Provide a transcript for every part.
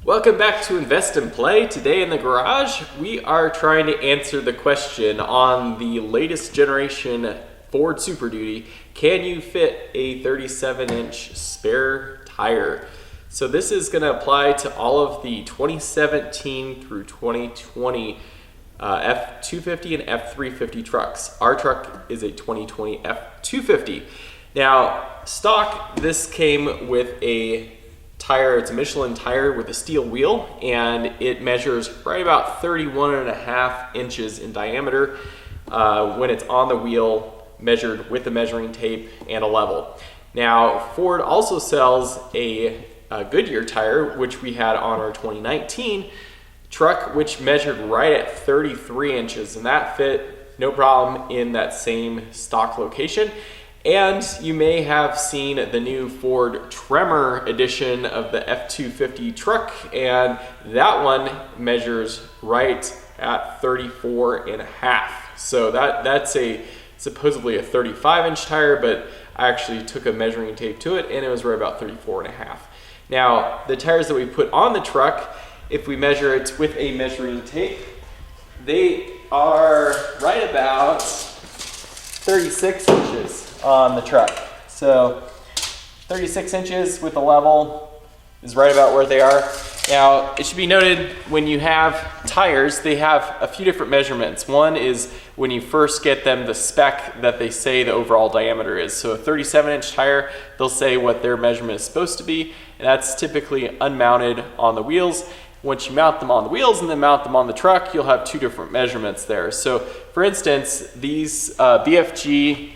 Welcome back to Invest and Play. Today in the garage, we are trying to answer the question on the latest generation Ford Super Duty. Can you fit a 37-inch spare tire? So this is going to apply to all of the 2017 through 2020 F250 and F350 trucks. Our truck is a 2020 F250. Now, stock, this came with a tire. It's a Michelin tire with a steel wheel, and it measures right about 31.5 inches in diameter when it's on the wheel, measured with a measuring tape and a level. Now, Ford also sells a Goodyear tire, which we had on our 2019 truck, which measured right at 33 inches, and that fit no problem in that same stock location. And you may have seen the new Ford Tremor edition of the F250 truck, and that one measures right at 34.5. So that's supposedly a 35-inch tire, but I actually took a measuring tape to it, and it was right about 34.5. Now, the tires that we put on the truck, if we measure it with a measuring tape, they are right about 36 inches on the truck. So 36 inches with the level is right about where they are. Now, it should be noted, when you have tires, they have a few different measurements. One is when you first get them, the spec that they say the overall diameter is. So a 37-inch tire, they'll say what their measurement is supposed to be, and that's typically unmounted on the wheels. Once you mount them on the wheels and then mount them on the truck, you'll have two different measurements there. So for instance, these BFG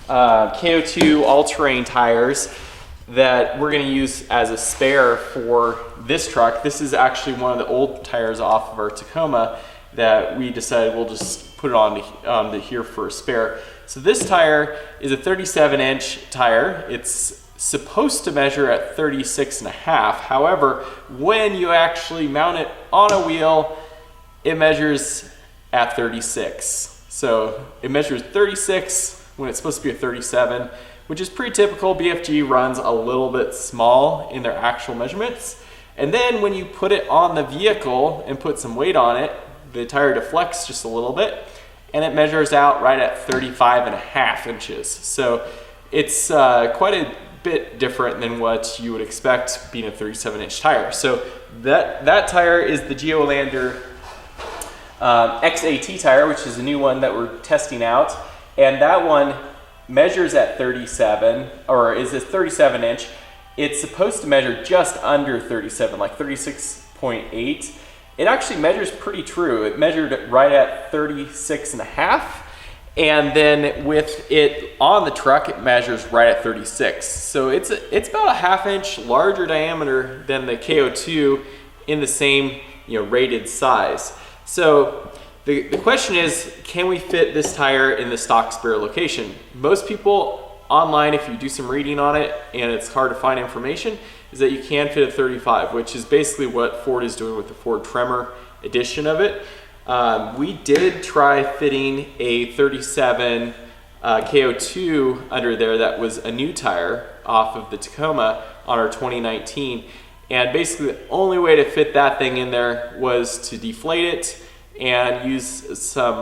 Ko2 all-terrain tires that we're going to use as a spare for this truck. This is actually one of the old tires off of our Tacoma that we decided we'll just put it on to here for a spare. So this tire is a 37-inch tire. It's supposed to measure at 36.5. However, when you actually mount it on a wheel, it measures at 36. So it measures 36 when it's supposed to be a 37, which is pretty typical. BFG runs a little bit small in their actual measurements. And then when you put it on the vehicle and put some weight on it, the tire deflects just a little bit, and it measures out right at 35.5 inches. So it's quite a bit different than what you would expect being a 37-inch tire. So that tire is the Geolander XAT tire, which is a new one that we're testing out. And that one measures at 37, or is a 37-inch. It's supposed to measure just under 37, like 36.8. It actually measures pretty true. It measured right at 36.5. And then with it on the truck, it measures right at 36. So it's about a half-inch larger diameter than the Ko2 in the same rated size. So the question is, can we fit this tire in the stock spare location? Most people online, if you do some reading on it and it's hard to find information, is that you can fit a 35, which is basically what Ford is doing with the Ford Tremor edition of it. We did try fitting a 37 Ko2 under there that was a new tire off of the Tacoma on our 2019. And basically the only way to fit that thing in there was to deflate it and use some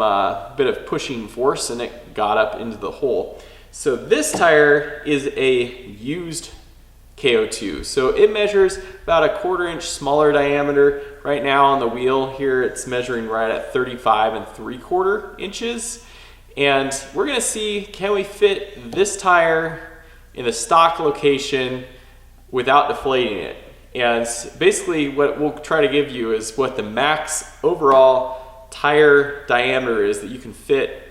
bit of pushing force, and it got up into the hole. So this tire is a used Ko2. So it measures about a 1/4 inch smaller diameter. Right now on the wheel here, it's measuring right at 35.75 inches. And we're gonna see, can we fit this tire in the stock location without deflating it? And basically what we'll try to give you is what the max overall tire diameter is that you can fit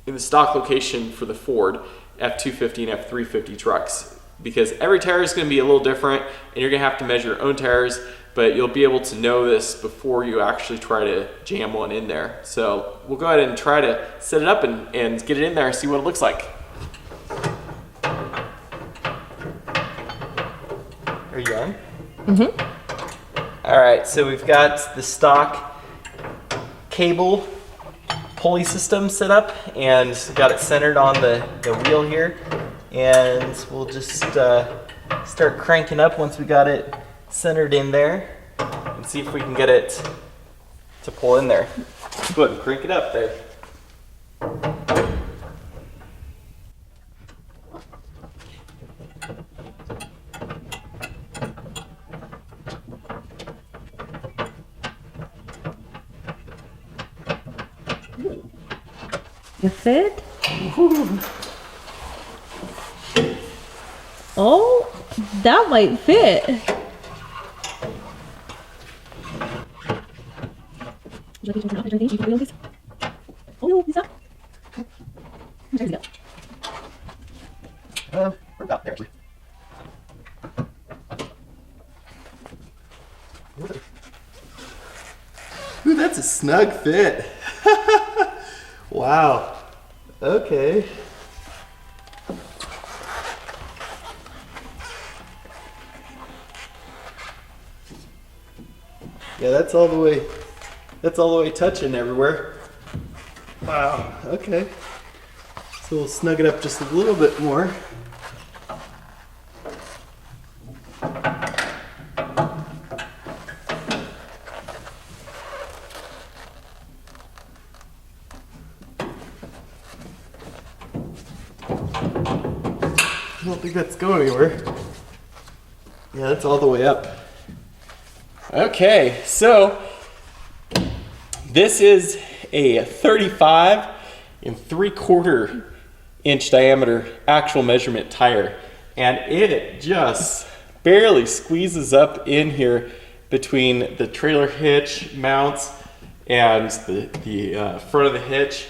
in the stock location for the Ford F250 and F350 trucks, because every tire is going to be a little different and you're going to have to measure your own tires, but you'll be able to know this before you actually try to jam one in there. So we'll go ahead and try to set it up and get it in there and see what it looks like. Are you on? Mm-hmm. All right, so we've got the stock cable pulley system set up and got it centered on the wheel here, and we'll just start cranking up once we got it centered in there. and see if we can get it to pull in there. Go ahead and crank it up there. You fit? Oh, that might fit. Oh no, he's up. Where's he go? We're about there actually. Ooh, that's a snug fit. Wow. Okay. Yeah, that's all the way touching everywhere. Wow, okay. So we'll snug it up just a little bit more. I don't think that's going anywhere. Yeah, that's all the way up. Okay, so this is a 35 3/4 inch diameter actual measurement tire, and it just barely squeezes up in here between the trailer hitch mounts and the front of the hitch,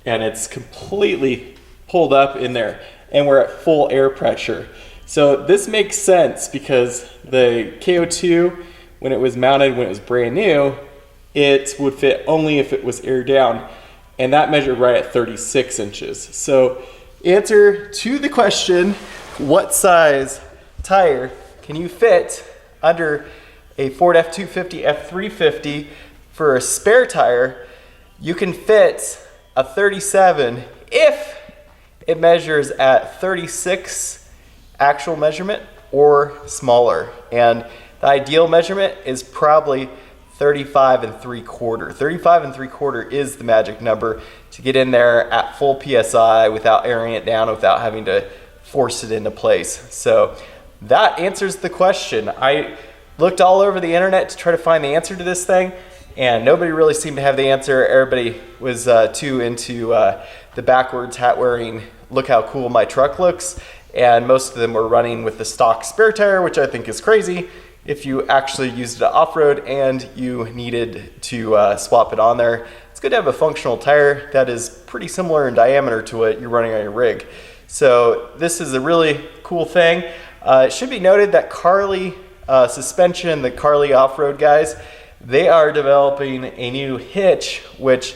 and it's completely pulled up in there, and we're at full air pressure. So this makes sense because the Ko2, when it was mounted, when it was brand new, it would fit only if it was air down, and that measured right at 36 inches. So answer to the question, what size tire can you fit under a Ford F250 F350 for a spare tire? You can fit a 37 if it measures at 36 actual measurement or smaller, and the ideal measurement is probably 35 3/4. 35 3/4 is the magic number to get in there at full PSI without airing it down, without having to force it into place. So that answers the question. I looked all over the internet to try to find the answer to this thing, and nobody really seemed to have the answer. Everybody was too into the backwards hat wearing, look how cool my truck looks, and most of them were running with the stock spare tire, which I think is crazy if you actually used it off-road and you needed to swap it on there. It's good to have a functional tire that is pretty similar in diameter to what you're running on your rig. So this is a really cool thing. It should be noted that Carly Suspension, the Carly off-road guys, they are developing a new hitch, which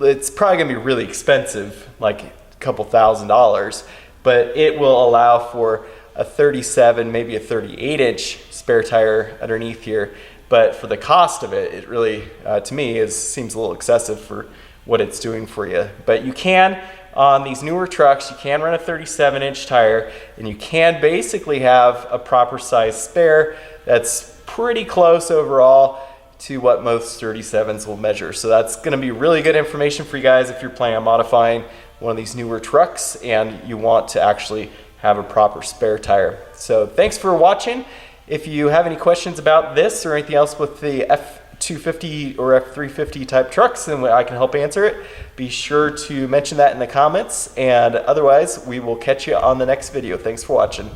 it's probably gonna be really expensive, like a couple $1,000s, but it will allow for a 37, maybe a 38 inch spare tire underneath here. But for the cost of it, it really, to me, seems a little excessive for what it's doing for you. But you can, on these newer trucks, you can run a 37 inch tire, and you can basically have a proper size spare that's pretty close overall to what most 37s will measure. So that's gonna be really good information for you guys if you're planning on modifying one of these newer trucks and you want to actually have a proper spare tire. So thanks for watching. If you have any questions about this or anything else with the F250 or F350 type trucks, then I can help answer it. Be sure to mention that in the comments, and otherwise we will catch you on the next video. Thanks for watching.